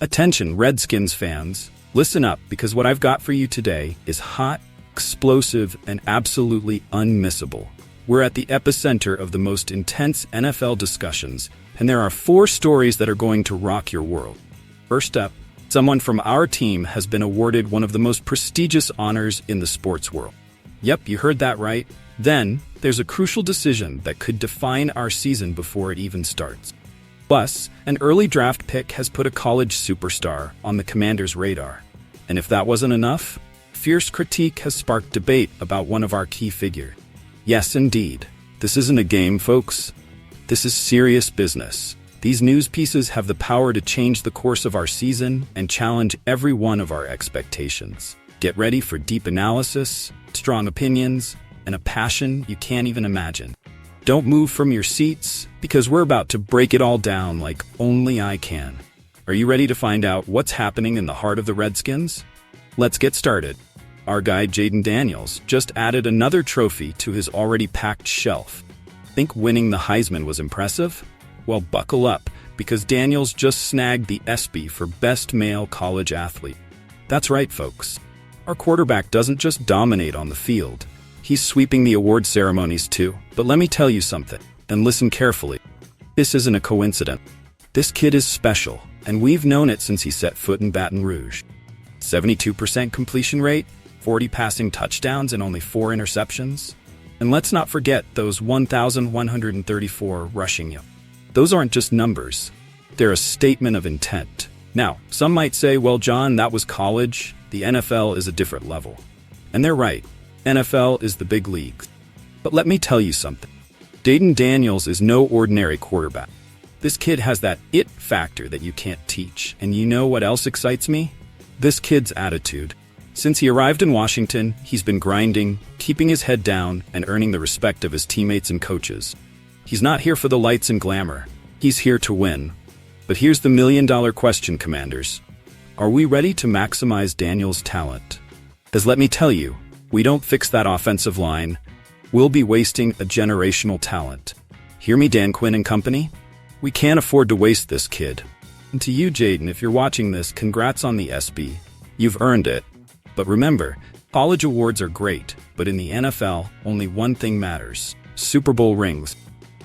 Attention, Redskins fans. Listen up, because what I've got for you today is hot, explosive, and absolutely unmissable. We're at the epicenter of the most intense NFL discussions, and there are 4 stories that are going to rock your world. First up, someone from our team has been awarded one of the most prestigious honors in the sports world. Yep, you heard that right. Then, there's a crucial decision that could define our season before it even starts. Plus, an early draft pick has put a college superstar on the Commanders' radar. And if that wasn't enough, fierce critique has sparked debate about one of our key figures. Yes, indeed. This isn't a game, folks. This is serious business. These news pieces have the power to change the course of our season and challenge every one of our expectations. Get ready for deep analysis, strong opinions, and a passion you can't even imagine. Don't move from your seats, because we're about to break it all down like only I can. Are you ready to find out what's happening in the heart of the Redskins? Let's get started. Our guy Jayden Daniels just added another trophy to his already packed shelf. Think winning the Heisman was impressive? Well, buckle up, because Daniels just snagged the ESPY for Best Male College Athlete. That's right, folks. Our quarterback doesn't just dominate on the field. He's sweeping the award ceremonies too. But let me tell you something, and listen carefully. This isn't a coincidence. This kid is special, and we've known it since he set foot in Baton Rouge. 72% completion rate, 40 passing touchdowns, and only 4 interceptions. And let's not forget those 1,134 rushing yards. Those aren't just numbers. They're a statement of intent. Now, some might say, well, John, that was college. The NFL is a different level. And they're right. NFL is the big league. But let me tell you something. Jayden Daniels is no ordinary quarterback. This kid has that it factor that you can't teach. And you know what else excites me? This kid's attitude. Since he arrived in Washington, he's been grinding, keeping his head down, and earning the respect of his teammates and coaches. He's not here for the lights and glamour. He's here to win. But here's the million-dollar question, Commanders. Are we ready to maximize Daniels' talent? Because let me tell you, we don't fix that offensive line, we'll be wasting a generational talent. Hear me, Dan Quinn and company? We can't afford to waste this kid. And to you, Jayden, if you're watching this, congrats on the ESPY. You've earned it. But remember, college awards are great, but in the NFL, only one thing matters: Super Bowl rings.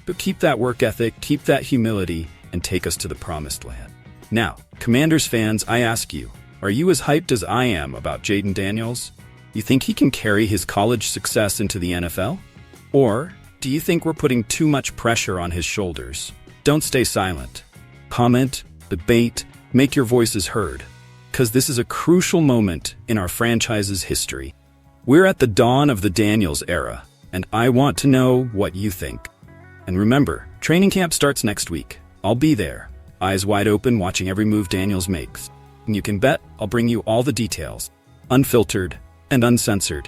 But keep that work ethic, keep that humility, and take us to the promised land. Now, Commanders fans, I ask you, are you as hyped as I am about Jayden Daniels? You think he can carry his college success into the NFL? Or do you think we're putting too much pressure on his shoulders? Don't stay silent. Comment, debate, make your voices heard. Because this is a crucial moment in our franchise's history. We're at the dawn of the Daniels era, and I want to know what you think. And remember, training camp starts next week. I'll be there, eyes wide open, watching every move Daniels makes. And you can bet I'll bring you all the details, unfiltered and uncensored.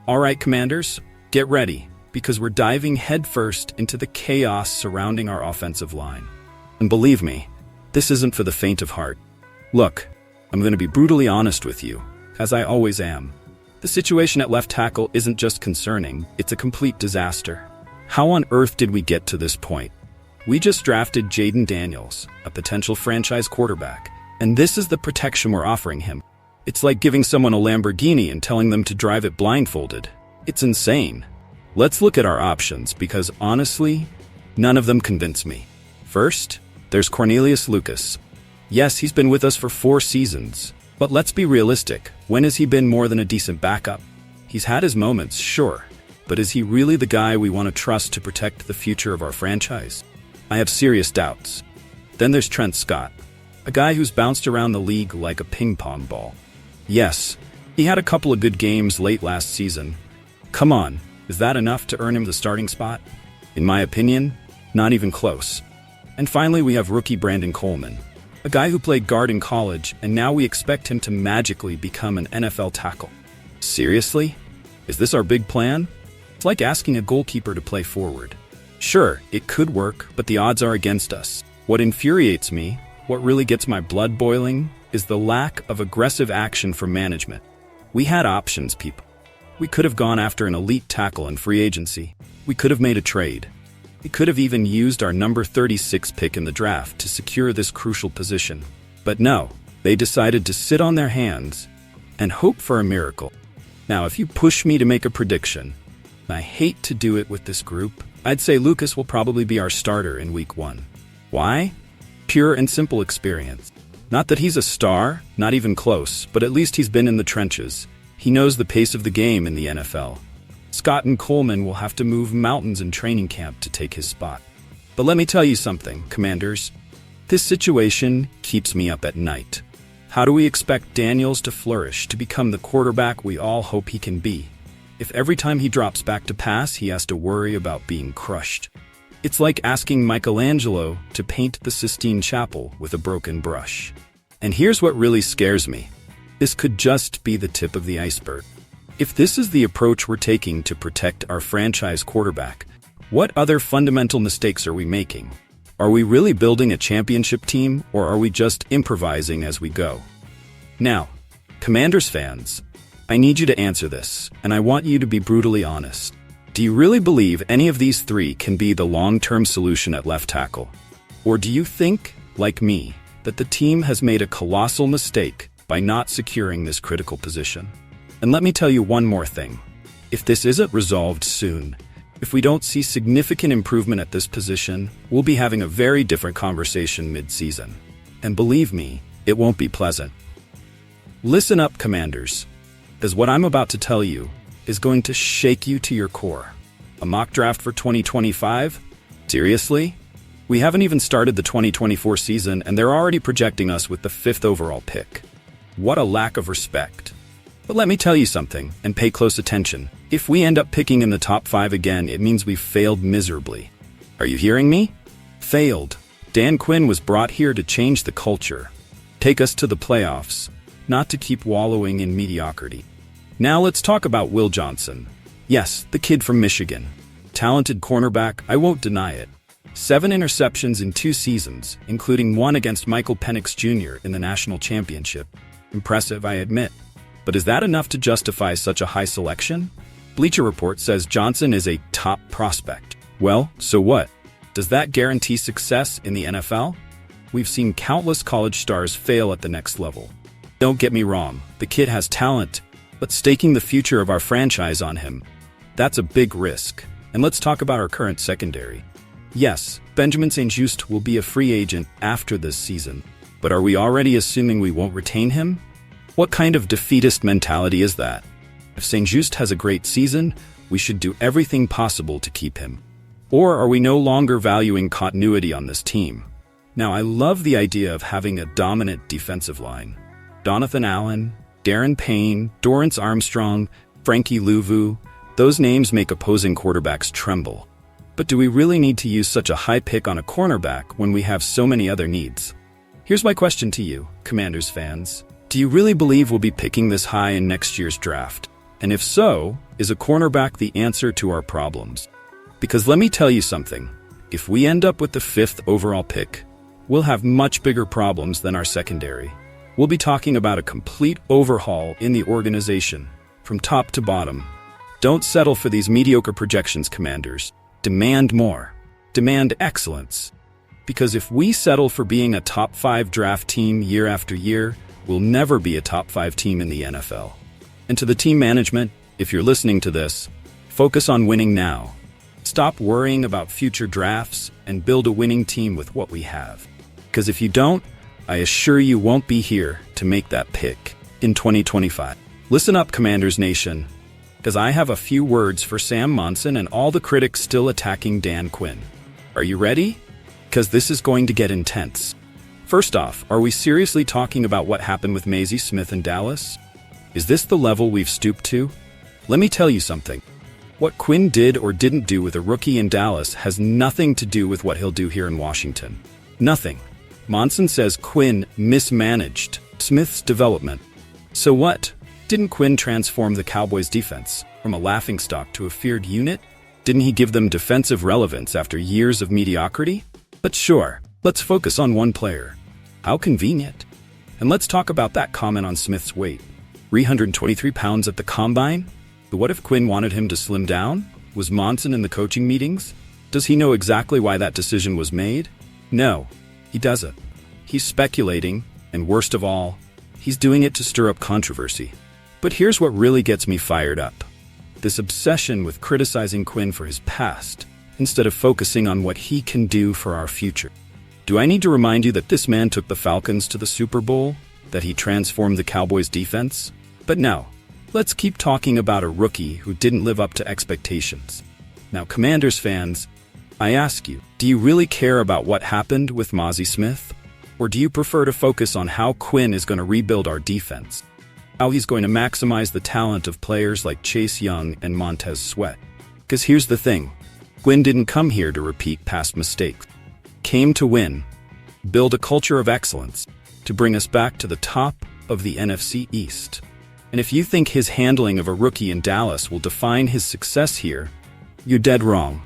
All right, Commanders, get ready, because we're diving headfirst into the chaos surrounding our offensive line. And believe me, this isn't for the faint of heart. Look, I'm going to be brutally honest with you, as I always am. The situation at left tackle isn't just concerning, it's a complete disaster. How on earth did we get to this point? We just drafted Jayden Daniels, a potential franchise quarterback, and this is the protection we're offering him. It's like giving someone a Lamborghini and telling them to drive it blindfolded. It's insane. Let's look at our options, because honestly, none of them convince me. First, there's Cornelius Lucas. Yes, he's been with us for 4 seasons, but let's be realistic. When has he been more than a decent backup? He's had his moments, sure, but is he really the guy we want to trust to protect the future of our franchise? I have serious doubts. Then there's Trent Scott, a guy who's bounced around the league like a ping-pong ball. Yes, he had a couple of good games late last season. Come on, is that enough to earn him the starting spot? In my opinion, not even close. And finally, we have rookie Brandon Coleman, a guy who played guard in college, and now we expect him to magically become an NFL tackle. Seriously? Is this our big plan? It's like asking a goalkeeper to play forward. Sure, it could work, but the odds are against us. What infuriates me, what really gets my blood boiling, is the lack of aggressive action from management. We had options, people. We could have gone after an elite tackle in free agency. We could have made a trade. We could have even used our number 36 pick in the draft to secure this crucial position. But no, they decided to sit on their hands and hope for a miracle. Now, if you push me to make a prediction, and I hate to do it with this group, I'd say Lucas will probably be our starter in week 1. Why? Pure and simple experience. Not that he's a star, not even close, but at least he's been in the trenches. He knows the pace of the game in the NFL. Scott and Coleman will have to move mountains in training camp to take his spot. But let me tell you something, Commanders. This situation keeps me up at night. How do we expect Daniels to flourish, to become the quarterback we all hope he can be, if every time he drops back to pass, he has to worry about being crushed? It's like asking Michelangelo to paint the Sistine Chapel with a broken brush. And here's what really scares me. This could just be the tip of the iceberg. If this is the approach we're taking to protect our franchise quarterback, what other fundamental mistakes are we making? Are we really building a championship team, or are we just improvising as we go? Now, Commanders fans, I need you to answer this, and I want you to be brutally honest. Do you really believe any of these three can be the long-term solution at left tackle? Or do you think, like me, that the team has made a colossal mistake by not securing this critical position? And let me tell you one more thing. If this isn't resolved soon, if we don't see significant improvement at this position, we'll be having a very different conversation mid-season. And believe me, it won't be pleasant. Listen up, Commanders, as what I'm about to tell you is going to shake you to your core. A mock draft for 2025? Seriously? We haven't even started the 2024 season, and they're already projecting us with the 5th overall pick. What a lack of respect. But let me tell you something, and pay close attention. If we end up picking in the top 5 again, it means we've failed miserably. Are you hearing me? Failed. Dan Quinn was brought here to change the culture, take us to the playoffs, not to keep wallowing in mediocrity. Now let's talk about Will Johnson. Yes, the kid from Michigan. Talented cornerback, I won't deny it. 7 interceptions in 2 seasons, including one against Michael Penix Jr. in the national championship. Impressive, I admit. But is that enough to justify such a high selection? Bleacher Report says Johnson is a top prospect. Well, so what? Does that guarantee success in the NFL? We've seen countless college stars fail at the next level. Don't get me wrong, the kid has talent, but staking the future of our franchise on him, that's a big risk. And let's talk about our current secondary. Yes, Benjamin St-Juste will be a free agent after this season, but are we already assuming we won't retain him? What kind of defeatist mentality is that? If St-Juste has a great season, we should do everything possible to keep him. Or are we no longer valuing continuity on this team? Now, I love the idea of having a dominant defensive line. Donathan Allen, Darren Payne, Dorrance Armstrong, Frankie Louvu, those names make opposing quarterbacks tremble. But do we really need to use such a high pick on a cornerback when we have so many other needs? Here's my question to you, Commanders fans. Do you really believe we'll be picking this high in next year's draft? And if so, is a cornerback the answer to our problems? Because let me tell you something. If we end up with the 5th overall pick, we'll have much bigger problems than our secondary. We'll be talking about a complete overhaul in the organization, from top to bottom. Don't settle for these mediocre projections, Commanders. Demand more. Demand excellence. Because if we settle for being a top 5 draft team year after year, we'll never be a top 5 team in the NFL. And to the team management, if you're listening to this, focus on winning now. Stop worrying about future drafts and build a winning team with what we have. Because if you don't, I assure you won't be here to make that pick in 2025. Listen up, Commanders Nation, because I have a few words for Sam Monson and all the critics still attacking Dan Quinn. Are you ready? Because this is going to get intense. First off, are we seriously talking about what happened with Mazi Smith in Dallas? Is this the level we've stooped to? Let me tell you something. What Quinn did or didn't do with a rookie in Dallas has nothing to do with what he'll do here in Washington. Nothing. Monson says Quinn mismanaged Smith's development. So what? Didn't Quinn transform the Cowboys' defense from a laughingstock to a feared unit? Didn't he give them defensive relevance after years of mediocrity? But sure, let's focus on one player. How convenient. And let's talk about that comment on Smith's weight. 323 pounds at the combine? But what if Quinn wanted him to slim down? Was Monson in the coaching meetings? Does he know exactly why that decision was made? No, he doesn't. He's speculating, And worst of all, he's doing it to stir up controversy. But here's what really gets me fired up. This obsession with criticizing Quinn for his past, instead of focusing on what he can do for our future. Do I need to remind you that this man took the Falcons to the Super Bowl? That he transformed the Cowboys' defense? But no, let's keep talking about a rookie who didn't live up to expectations. Now, Commanders fans, I ask you, do you really care about what happened with Mozzie Smith? Or do you prefer to focus on how Quinn is going to rebuild our defense? How he's going to maximize the talent of players like Chase Young and Montez Sweat? Because here's the thing, Quinn didn't come here to repeat past mistakes. Came to win, build a culture of excellence, to bring us back to the top of the NFC East. And if you think his handling of a rookie in Dallas will define his success here, you're dead wrong.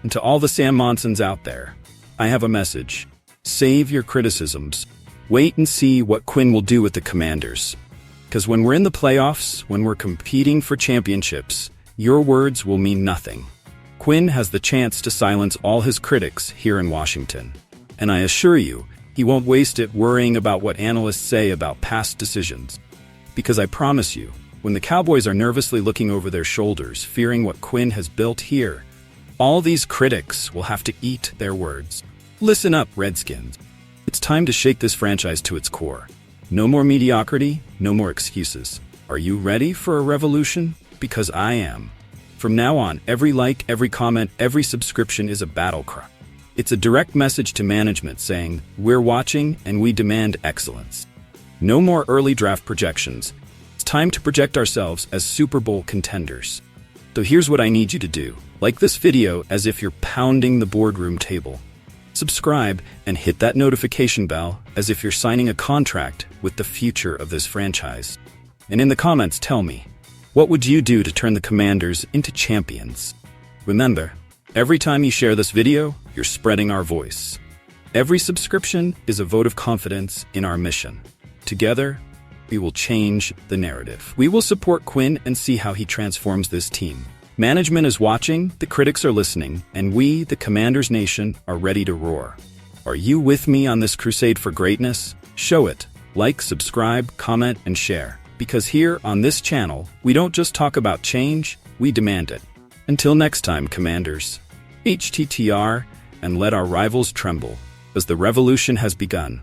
And to all the Sam Monsons out there, I have a message. Save your criticisms. Wait and see what Quinn will do with the Commanders. Because when we're in the playoffs, when we're competing for championships, your words will mean nothing. Quinn has the chance to silence all his critics here in Washington. And I assure you, he won't waste it worrying about what analysts say about past decisions. Because I promise you, when the Cowboys are nervously looking over their shoulders, fearing what Quinn has built here, all these critics will have to eat their words. Listen up, Redskins. It's time to shake this franchise to its core. No more mediocrity, no more excuses. Are you ready for a revolution? Because I am. From now on, every like, every comment, every subscription is a battle cry. It's a direct message to management saying, we're watching and we demand excellence. No more early draft projections. It's time to project ourselves as Super Bowl contenders. So here's what I need you to do. Like this video as if you're pounding the boardroom table. Subscribe and hit that notification bell as if you're signing a contract with the future of this franchise. And in the comments, tell me, what would you do to turn the Commanders into champions? Remember, every time you share this video, you're spreading our voice. Every subscription is a vote of confidence in our mission. Together, we will change the narrative. We will support Quinn and see how he transforms this team. Management is watching, the critics are listening, and we, the Commanders Nation, are ready to roar. Are you with me on this crusade for greatness? Show it. Like, subscribe, comment, and share. Because here on this channel, we don't just talk about change, we demand it. Until next time, Commanders. HTTR, and let our rivals tremble, as the revolution has begun.